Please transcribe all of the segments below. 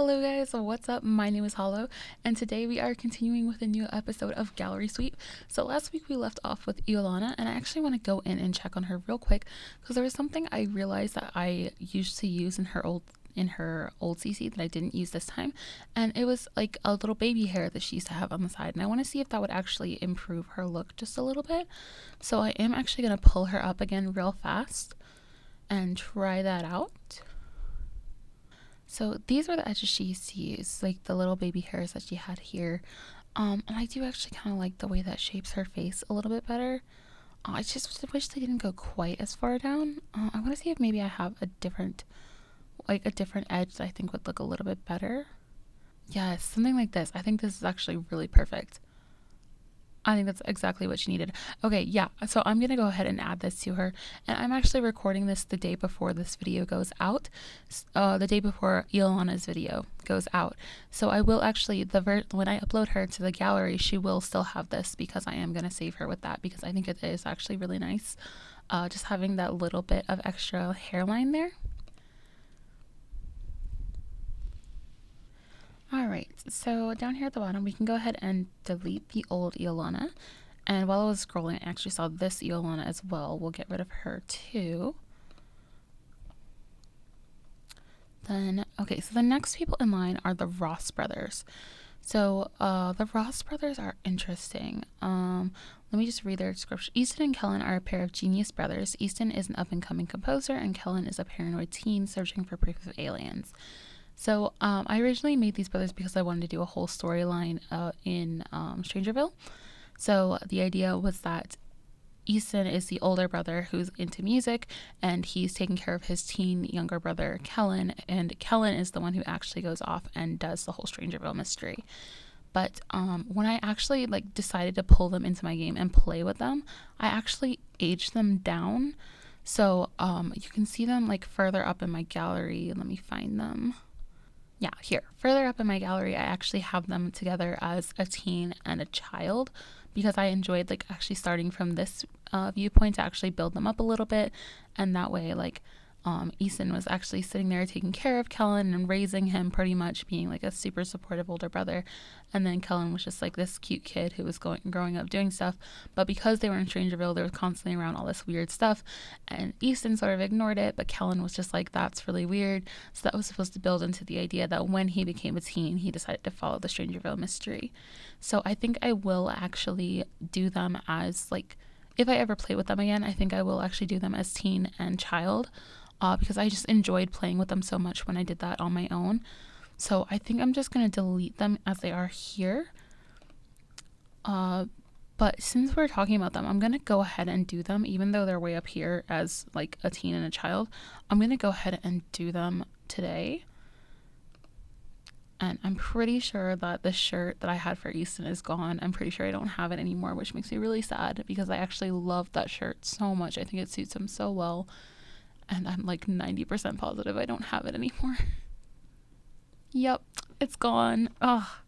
Hello guys, what's up? My name is Hollow, and today we are continuing with a new episode of Gallery Sweep. So last week we left off with Iolana, and I actually want to go in and check on her real quick because there was something I realized that I used to use in her old CC that I didn't use this time, and it was like a little baby hair that she used to have on the side, and I want to see if that would actually improve her look just a little bit. So I am actually going to pull her up again real fast and try that out. So these were the edges she used to use, like the little baby hairs that she had here. And I do actually kind of like the way that shapes her face a little bit better. I just wish they didn't go quite as far down. I want to see if maybe I have a different edge that I think would look a little bit better. Yes, something like this. I think this is actually really perfect. I think that's exactly what she needed. Okay, yeah, so I'm going to go ahead and add this to her. And I'm actually recording this the day before this video goes out. The day before Iolana's video goes out. So I will actually, when I upload her to the gallery, she will still have this because I am going to save her with that because I think it is actually really nice. Just having that little bit of extra hairline there. Alright, so down here at the bottom, we can go ahead and delete the old Iolana. And while I was scrolling, I actually saw this Iolana as well. We'll get rid of her too. Then, okay, so the next people in line are the Ross brothers. So the Ross brothers are interesting. Let me just read their description. Easton and Kellen are a pair of genius brothers. Easton is an up-and-coming composer, and Kellen is a paranoid teen searching for proof of aliens. So I originally made these brothers because I wanted to do a whole storyline in Strangerville. So the idea was that Easton is the older brother who's into music, and he's taking care of his teen younger brother, Kellen, and Kellen is the one who actually goes off and does the whole Strangerville mystery. But when I actually decided to pull them into my game and play with them, I actually aged them down. So you can see them further up in my gallery. Let me find them. Yeah, here. Further up in my gallery, I actually have them together as a teen and a child because I enjoyed actually starting from this viewpoint to actually build them up a little bit. And that way, Easton was actually sitting there taking care of Kellen and raising him, pretty much being a super supportive older brother. And then Kellen was just this cute kid who was growing up doing stuff. But because they were in Strangerville, they were constantly around all this weird stuff. And Easton sort of ignored it, but Kellen was just that's really weird. So that was supposed to build into the idea that when he became a teen, he decided to follow the Strangerville mystery. So I think I will actually do them as if I ever play with them again, I think I will actually do them as teen and child. Because I just enjoyed playing with them so much when I did that on my own. So I think I'm just going to delete them as they are here. But since we're talking about them, I'm going to go ahead and do them, even though they're way up here as a teen and a child. I'm going to go ahead and do them today. And I'm pretty sure that the shirt that I had for Easton is gone. I'm pretty sure I don't have it anymore, which makes me really sad because I actually love that shirt so much. I think it suits him so well. And I'm 90% positive I don't have it anymore. Yep, it's gone. Oh,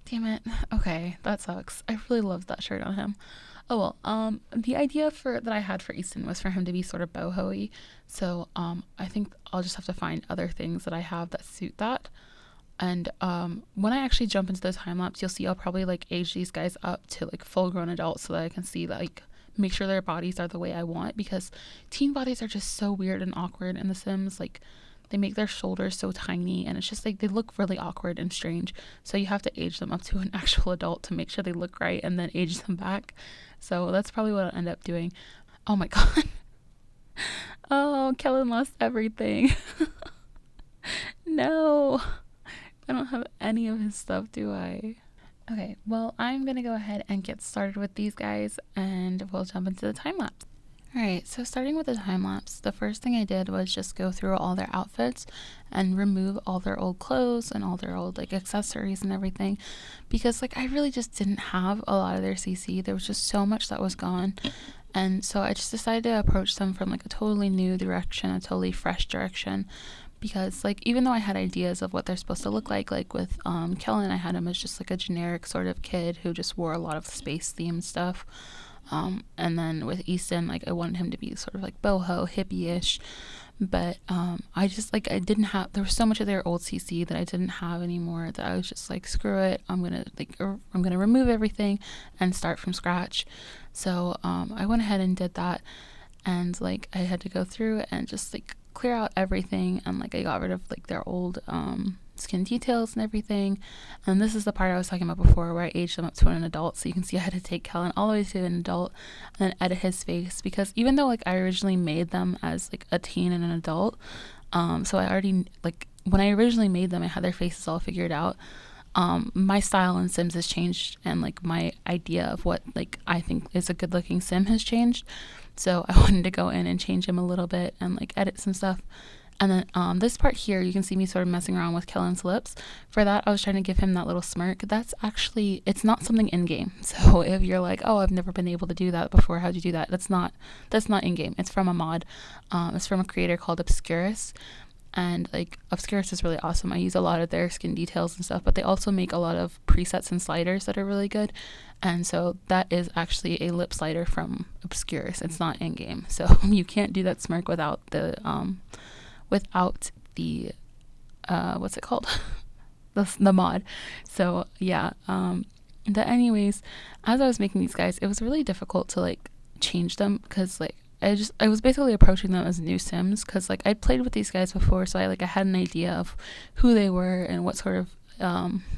damn it. Okay, that sucks. I really loved that shirt on him. Oh well, the idea that I had for Easton was for him to be sort of boho-y. So I think I'll just have to find other things that I have that suit that. And when I actually jump into the time lapse, you'll see I'll probably age these guys up to full grown adults so that I can see make sure their bodies are the way I want, because teen bodies are just so weird and awkward in The Sims. They make their shoulders so tiny, and it's just they look really awkward and strange. So you have to age them up to an actual adult to make sure they look right, and then age them back. So that's probably what I'll end up doing. Oh my god. Oh, Kellen lost everything. No. I don't have any of his stuff, do I? Okay, well, I'm going to go ahead and get started with these guys, and we'll jump into the time-lapse. Alright, so starting with the time-lapse, the first thing I did was just go through all their outfits and remove all their old clothes and all their old accessories and everything, because I really just didn't have a lot of their CC. There was just so much that was gone, and so I just decided to approach them from a totally new direction, a totally fresh direction. Because even though I had ideas of what they're supposed to look like with Kellen, I had him as just a generic sort of kid who just wore a lot of space themed stuff. And then with Easton, I wanted him to be sort of boho, hippie-ish. But I just like I didn't have there was so much of their old CC that I didn't have anymore that I was just like, screw it, I'm gonna remove everything and start from scratch. So I went ahead and did that, and like I had to go through and just like clear out everything, and like I got rid of like their old skin details and everything. And this is the part I was talking about before where I aged them up to an adult. So you can see I had to take Kellen all the way to an adult and then edit his face, because even though like I originally made them as like a teen and an adult, so I already like when I originally made them I had their faces all figured out. My style in Sims has changed, and like my idea of what like I think is a good looking sim has changed. So I wanted to go in and change him a little bit and like edit some stuff. And then this part here, you can see me sort of messing around with Kellen's lips. For that, I was trying to give him that little smirk. That's actually, it's not something in-game. So if you're like, oh, I've never been able to do that before, how'd you do that? That's not in-game. It's from a mod. It's from a creator called Obscurus. And like Obscurus is really awesome. I use a lot of their skin details and stuff, but they also make a lot of presets and sliders that are really good. And so that is actually a lip slider from Obscurus. It's not in-game. So you can't do that smirk without the what's it called, the mod. So yeah, but anyways, as I was making these guys, it was really difficult to like change them, because like I was basically approaching them as new Sims, because like I'd played with these guys before, so I had an idea of who they were and what sort of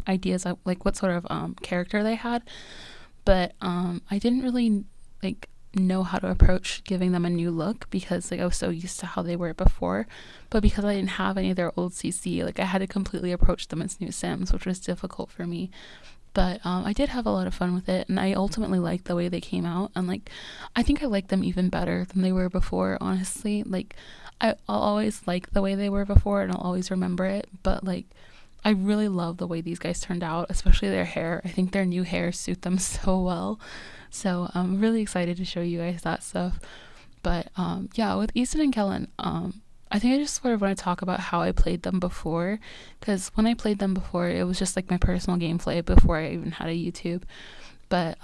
ideas what sort of character they had. But I didn't really like know how to approach giving them a new look, because like I was so used to how they were before. But because I didn't have any of their old CC, like I had to completely approach them as new Sims, which was difficult for me. But I did have a lot of fun with it, and I ultimately liked the way they came out, and like I think I like them even better than they were before, honestly. Like I'll always like the way they were before, and I'll always remember it, but like I really love the way these guys turned out, especially their hair. I think their new hair suit them so well. So I'm really excited to show you guys that stuff. But yeah, with Easton and Kellen, I think I just sort of want to talk about how I played them before, because when I played them before, it was just like my personal gameplay before I even had a YouTube. But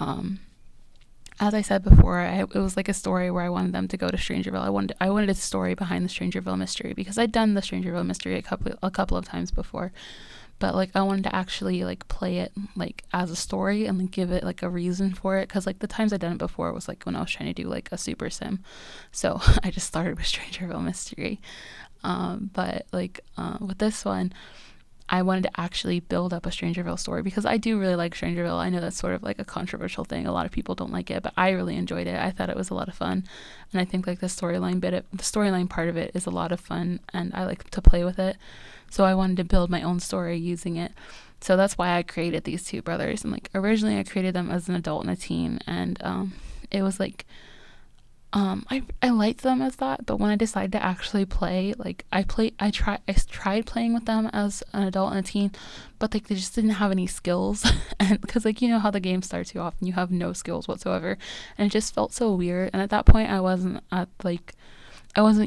as I said before, it was like a story where I wanted them to go to Strangerville. I wanted a story behind the Strangerville mystery, because I'd done the Strangerville mystery a couple of times before. But like I wanted to actually like play it like as a story and like give it like a reason for it, because like the times I'd done it before was like when I was trying to do like a super sim. So I just started with Strangerville mystery. But like with this one, I wanted to actually build up a Strangerville story, because I do really like Strangerville. I know that's sort of like a controversial thing. A lot of people don't like it, but I really enjoyed it. I thought it was a lot of fun, and I think like the storyline part of it is a lot of fun, and I like to play with it. So I wanted to build my own story using it. So that's why I created these two brothers. And like originally I created them as an adult and a teen, and it was like I liked them as that, but when I decided to actually play, like I tried playing with them as an adult and a teen, but like they just didn't have any skills. And because like you know how the game starts, you often you have no skills whatsoever, and it just felt so weird. And at that point I wasn't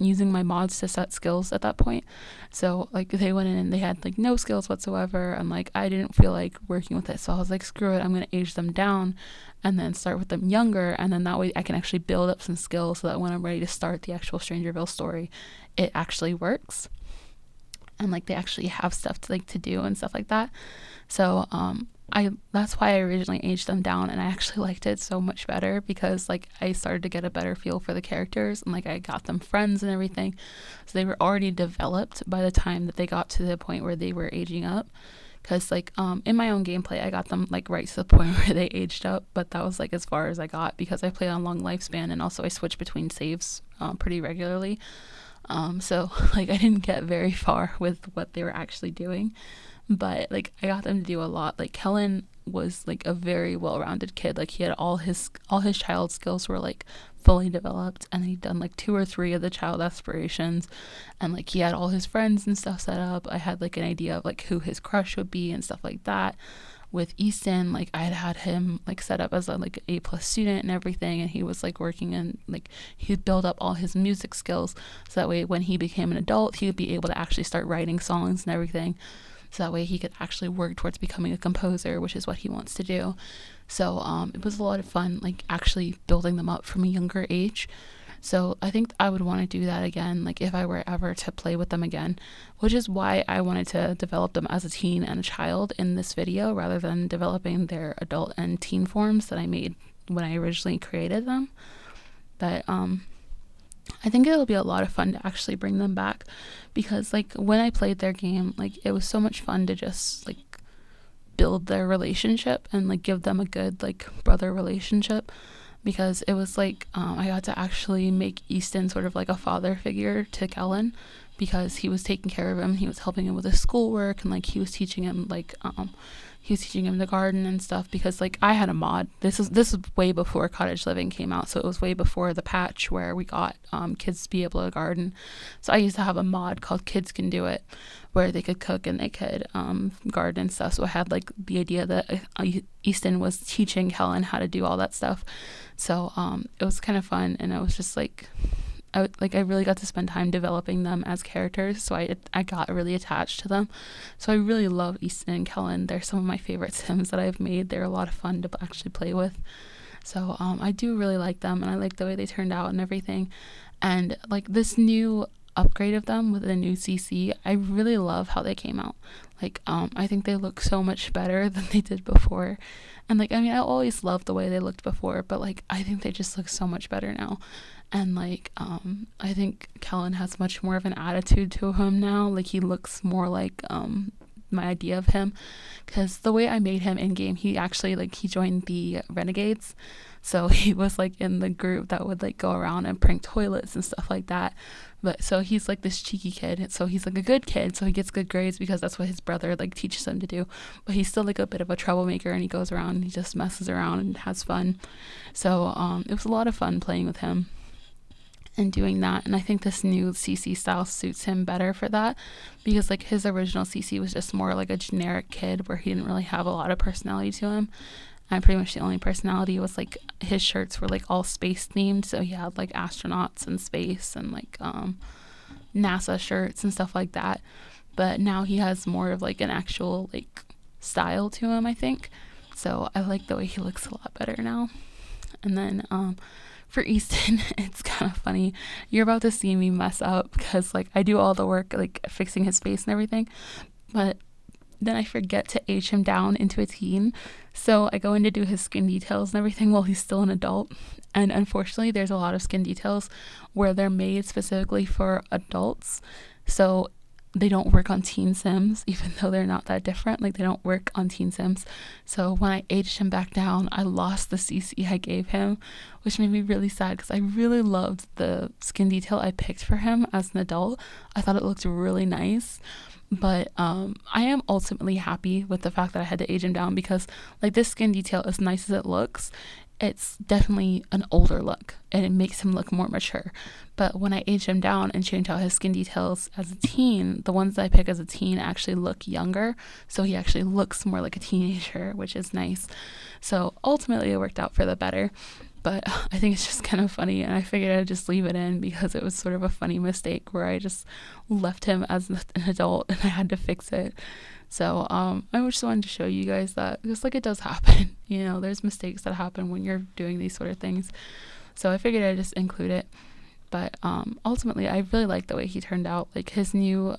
using my mods to set skills at that point. So like they went in and they had like no skills whatsoever, and like I didn't feel like working with it. So I was like, screw it, I'm going to age them down and then start with them younger, and then that way I can actually build up some skills so that when I'm ready to start the actual Strangerville story, it actually works. And like they actually have stuff to do and stuff like that. So that's why I originally aged them down, and I actually liked it so much better, because like I started to get a better feel for the characters, and like I got them friends and everything. So they were already developed by the time that they got to the point where they were aging up. Because like in my own gameplay I got them like right to the point where they aged up, but that was like as far as I got, because I play on long lifespan, and also I switch between saves pretty regularly. So like I didn't get very far with what they were actually doing, but like I got them to do a lot. Like Kellen was like a very well-rounded kid. Like he had all his child skills were like fully developed, and he'd done like 2 or 3 of the child aspirations, and like he had all his friends and stuff set up. I had like an idea of like who his crush would be and stuff like that. With Easton, like I had him like set up as like an A+ student and everything, and he was like working in like he'd build up all his music skills, so that way when he became an adult he would be able to actually start writing songs and everything, so that way he could actually work towards becoming a composer, which is what he wants to do. So it was a lot of fun like actually building them up from a younger age. So I think I would want to do that again, like if I were ever to play with them again, which is why I wanted to develop them as a teen and a child in this video rather than developing their adult and teen forms that I made when I originally created them. But I think it'll be a lot of fun to actually bring them back, because like when I played their game, like it was so much fun to just like build their relationship and like give them a good like brother relationship, because it was like I got to actually make Easton sort of like a father figure to Kellen, because he was taking care of him, he was helping him with his schoolwork, and like he was teaching him the garden and stuff, because like I had a mod. This is way before Cottage Living came out, so it was way before the patch where we got kids to be able to garden. So I used to have a mod called Kids Can Do It, where they could cook and they could garden and stuff. So I had like the idea that Easton was teaching Kellen how to do all that stuff. So it was kind of fun, and it was just like I really got to spend time developing them as characters, so I got really attached to them. So I really love Easton and Kellen. They're some of my favorite Sims that I've made. They're a lot of fun to actually play with. So I do really like them, and I like the way they turned out and everything. And like this new upgrade of them with the new CC, I really love how they came out. Like I think they look so much better than they did before. And like, I mean, I always loved the way they looked before, but like I think they just look so much better now. And like I think Kellen has much more of an attitude to him now. Like he looks more like my idea of him, because the way I made him in game, he actually like he joined the Renegades, so he was like in the group that would like go around and prank toilets and stuff like that. But so he's like this cheeky kid, so he's like a good kid, so he gets good grades because that's what his brother like teaches him to do. But he's still like a bit of a troublemaker, and he goes around and he just messes around and has fun. So it was a lot of fun playing with him and doing that. And I think this new CC style suits him better for that, because like his original CC was just more like a generic kid where he didn't really have a lot of personality to him. And pretty much the only personality was like his shirts were like all space themed, so he had like astronauts in space and like NASA shirts and stuff like that. But now he has more of like an actual like style to him, I think. So I like the way he looks a lot better now. And then for Easton, it's kind of funny. You're about to see me mess up, because like I do all the work like fixing his face and everything, but then I forget to age him down into a teen. So I go in to do his skin details and everything while he's still an adult. And unfortunately, there's a lot of skin details where they're made specifically for adults. So they don't work on teen Sims, even though they're not that different. Like they don't work on teen Sims. So when I aged him back down, I lost the CC I gave him, which made me really sad, because I really loved the skin detail I picked for him as an adult. I thought it looked really nice. But I am ultimately happy with the fact that I had to age him down, because like this skin detail, as nice as it looks, it's definitely an older look and it makes him look more mature. But when I age him down and change out his skin details as a teen, the ones that I pick as a teen actually look younger, so he actually looks more like a teenager, which is nice. So ultimately it worked out for the better. But I think it's just kind of funny, and I figured I'd just leave it in because it was sort of a funny mistake where I just left him as an adult and I had to fix it. So I just wanted to show you guys that just like it does happen. You know, there's mistakes that happen when you're doing these sort of things. So I figured I'd just include it. But ultimately, I really like the way he turned out. Like his new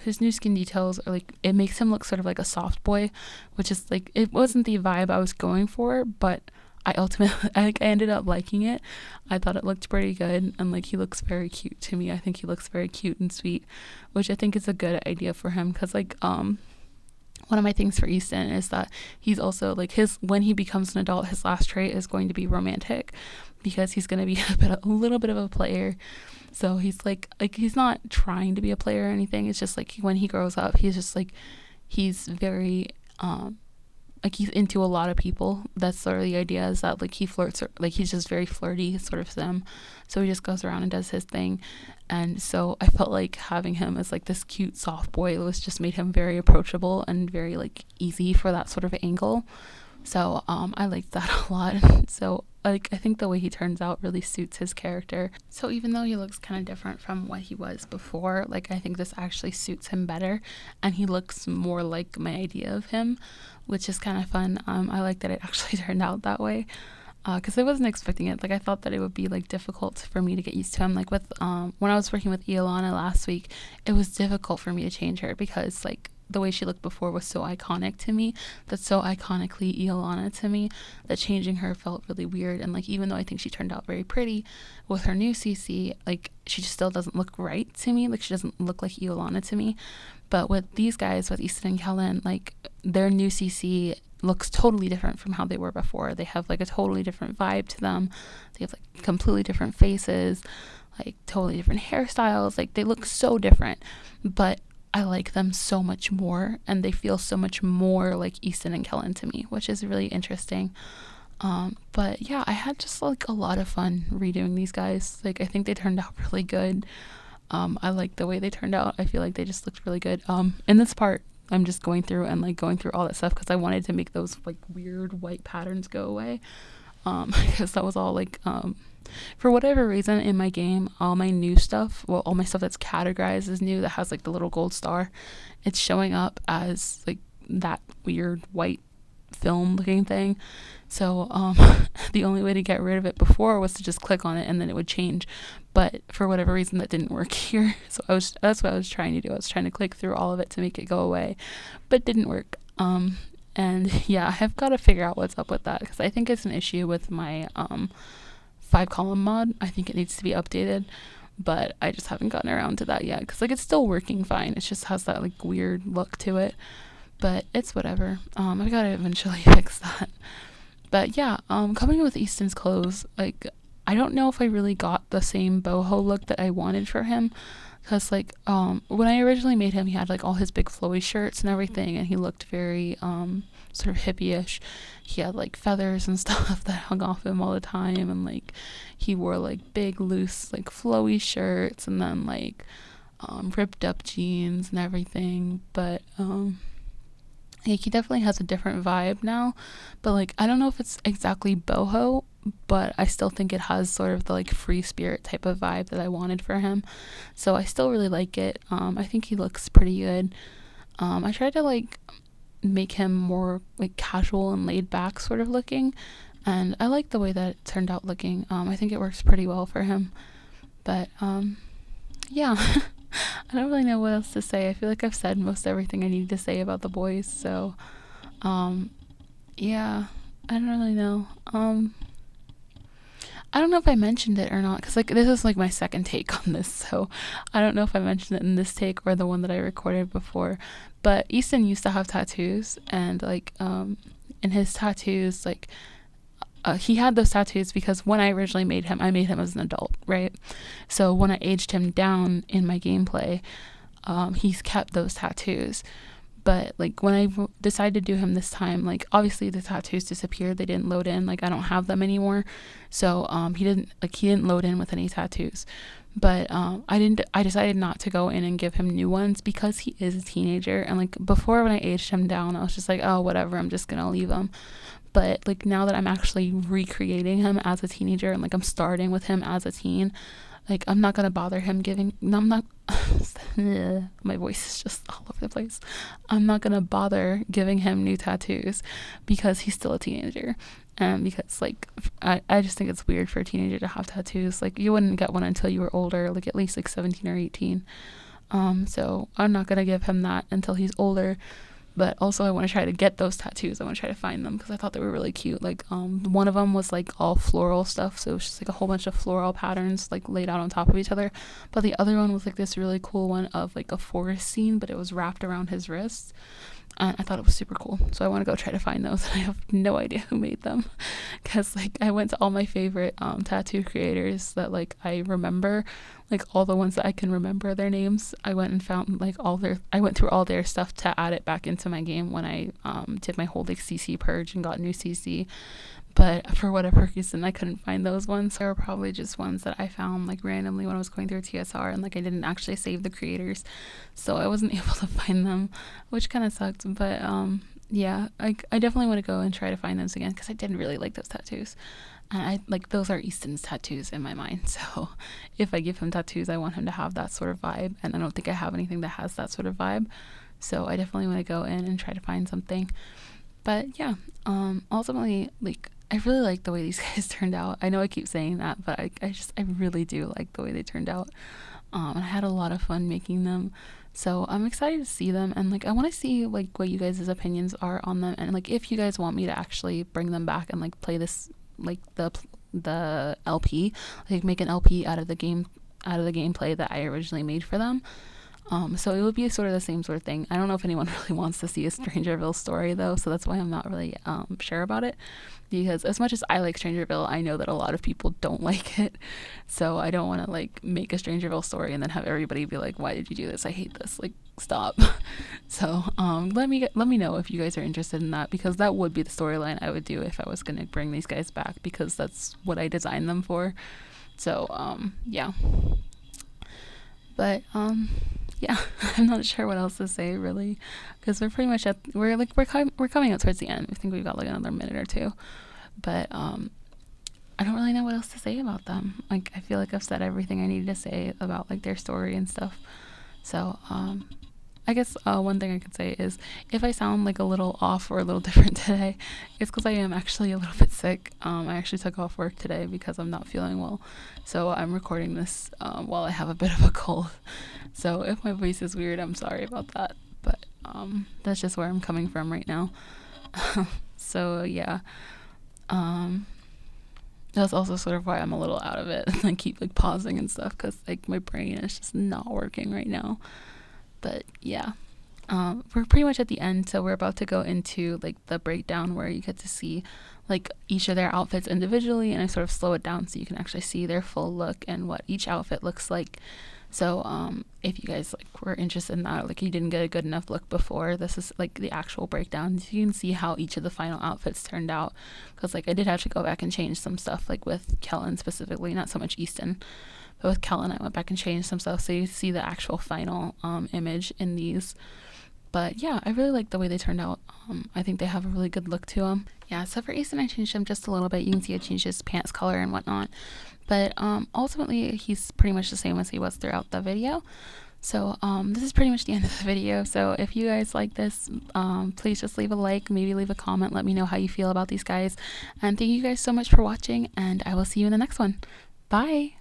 skin details are like, it makes him look sort of like a soft boy, which is like, it wasn't the vibe I was going for, but I ultimately I ended up liking it. I thought it looked pretty good, and like he looks very cute to me. I think he looks very cute and sweet, which I think is a good idea for him, because like one of my things for Easton is that he's also like when he becomes an adult, his last trait is going to be romantic, because he's going to be a little bit of a player. So he's like he's not trying to be a player or anything. It's just like when he grows up, he's just like he's very like he's into a lot of people. That's sort of the idea, is that like he flirts, or like he's just very flirty sort of Sim. So he just goes around and does his thing. And so I felt like having him as like this cute soft boy was just made him very approachable and very like easy for that sort of angle. So I liked that a lot. So like I think the way he turns out really suits his character. So even though he looks kind of different from what he was before, like I think this actually suits him better, and he looks more like my idea of him, which is kind of fun. I like that it actually turned out that way. because I wasn't expecting it. Like I thought that it would be like difficult for me to get used to him. Like with when I was working with Iolana last week, it was difficult for me to change her because like the way she looked before was so iconic to me. That's so iconically Iolana to me that changing her felt really weird. And like even though I think she turned out very pretty with her new CC, like she just still doesn't look right to me. Like she doesn't look like Iolana to me. But with these guys, with Easton and Kellen, like their new CC looks totally different from how they were before. They have like a totally different vibe to them. They have like completely different faces, like totally different hairstyles. Like they look so different, but I like them so much more, and they feel so much more like Easton and Kellen to me, which is really interesting. But yeah, I had just like a lot of fun redoing these guys. Like I think they turned out really good. I like the way they turned out. I feel like they just looked really good. In this part, I'm just going through and like going through all that stuff because I wanted to make those like weird white patterns go away. Because that was all like, for whatever reason in my game, all my new stuff, well, all my stuff that's categorized as new that has like the little gold star, it's showing up as like that weird white film looking thing. So the only way to get rid of it before was to just click on it and then it would change. But for whatever reason that didn't work here. So that's what I was trying to do. I was trying to click through all of it to make it go away, but it didn't work. And yeah, I've got to figure out what's up with that because I think it's an issue with my 5-column mod. I think it needs to be updated, but I just haven't gotten around to that yet because like it's still working fine. It just has that like weird look to it, but it's whatever. I've got to eventually fix that. But yeah, coming with Easton's clothes, like I don't know if I really got the same boho look that I wanted for him. Because like when I originally made him, he had like all his big flowy shirts and everything, and he looked very sort of hippie-ish. He had like feathers and stuff that hung off him all the time, and like he wore like big loose like flowy shirts and then like ripped up jeans and everything. But like he definitely has a different vibe now, but like I don't know if it's exactly boho, but I still think it has sort of the like free spirit type of vibe that I wanted for him. So I still really like it. I think he looks pretty good. I tried to like make him more like casual and laid back sort of looking, and I like the way that it turned out looking. I think it works pretty well for him. But yeah. I don't really know what else to say. I feel like I've said most everything I need to say about the boys. So yeah, I don't really know. I don't know if I mentioned it or not because like this is like my second take on this, so I don't know if I mentioned it in this take or the one that I recorded before. But Easton used to have tattoos, and like in his tattoos, like he had those tattoos because when I originally made him, I made him as an adult, right? So when I aged him down in my gameplay, he's kept those tattoos. But like when I decided to do him this time, like obviously the tattoos disappeared. They didn't load in. Like I don't have them anymore. So he didn't load in with any tattoos. But I decided not to go in and give him new ones because he is a teenager. And like before when I aged him down, I was just like, oh, whatever, I'm just gonna leave him. But like now that I'm actually recreating him as a teenager and like I'm starting with him as a teen, like I'm not gonna bother him giving. No, I'm not. My voice is just all over the place. I'm not gonna bother giving him new tattoos because he's still a teenager, and because like I just think it's weird for a teenager to have tattoos. Like you wouldn't get one until you were older, like at least like 17 or 18. So I'm not gonna give him that until he's older. But also I want to try to get those tattoos. I want to try to find them because I thought they were really cute. Like one of them was like all floral stuff, so it was just like a whole bunch of floral patterns like laid out on top of each other. But the other one was like this really cool one of like a forest scene, but it was wrapped around his wrists. And I thought it was super cool, so I want to go try to find those. I have no idea who made them because like I went to all my favorite tattoo creators that like I remember, like all the ones that I can remember their names. I went and found like I went through all their stuff to add it back into my game when I did my whole like CC purge and got new CC. But for whatever reason, I couldn't find those ones. They were probably just ones that I found like randomly when I was going through TSR, and like I didn't actually save the creators, so I wasn't able to find them, which kind of sucked. But yeah, I definitely want to go and try to find those again because I didn't really like those tattoos. And I like those are Easton's tattoos in my mind. So if I give him tattoos, I want him to have that sort of vibe, and I don't think I have anything that has that sort of vibe. So I definitely want to go in and try to find something. But yeah, ultimately, like I really like the way these guys turned out. I know I keep saying that, but I really do like the way they turned out. And I had a lot of fun making them. So I'm excited to see them, and like I want to see like what you guys' opinions are on them, and like if you guys want me to actually bring them back and like play this, like the LP, like make an LP out of the game, out of the gameplay that I originally made for them. So it would be sort of the same sort of thing. I don't know if anyone really wants to see a Strangerville story though, so that's why I'm not really sure about it. Because as much as I like Strangerville, I know that a lot of people don't like it. So I don't want to like make a Strangerville story and then have everybody be like, "Why did you do this? I hate this. Like, stop." So let me know if you guys are interested in that, because that would be the storyline I would do if I was gonna bring these guys back, because that's what I designed them for. So yeah. But yeah, I'm not sure what else to say really, because we're pretty much at we're coming up towards the end. I think we've got like another minute or two, but I don't really know what else to say about them. Like, I feel like I've said everything I needed to say about like their story and stuff. So I guess one thing I could say is if I sound like a little off or a little different today, it's because I am actually a little bit sick. I actually took off work today because I'm not feeling well. So I'm recording this while I have a bit of a cold. So if my voice is weird, I'm sorry about that. But that's just where I'm coming from right now. So yeah. That's also sort of why I'm a little out of it. I keep like pausing and stuff because like my brain is just not working right now. But yeah, we're pretty much at the end, so we're about to go into like the breakdown where you get to see like each of their outfits individually, and I sort of slow it down so you can actually see their full look and what each outfit looks like. So if you guys like were interested in that, like you didn't get a good enough look before, this is like the actual breakdown, so you can see how each of the final outfits turned out, because like I did have to go back and change some stuff, like with Kellen specifically, not so much Easton. But with Kellen, I went back and changed some stuff, so you see the actual final image in these. But yeah, I really like the way they turned out. I think they have a really good look to them. Yeah, so for Easton, I changed him just a little bit. You can see I changed his pants color and whatnot. But ultimately, he's pretty much the same as he was throughout the video. So this is pretty much the end of the video. So if you guys like this, please just leave a like, maybe leave a comment. Let me know how you feel about these guys. And thank you guys so much for watching, and I will see you in the next one. Bye!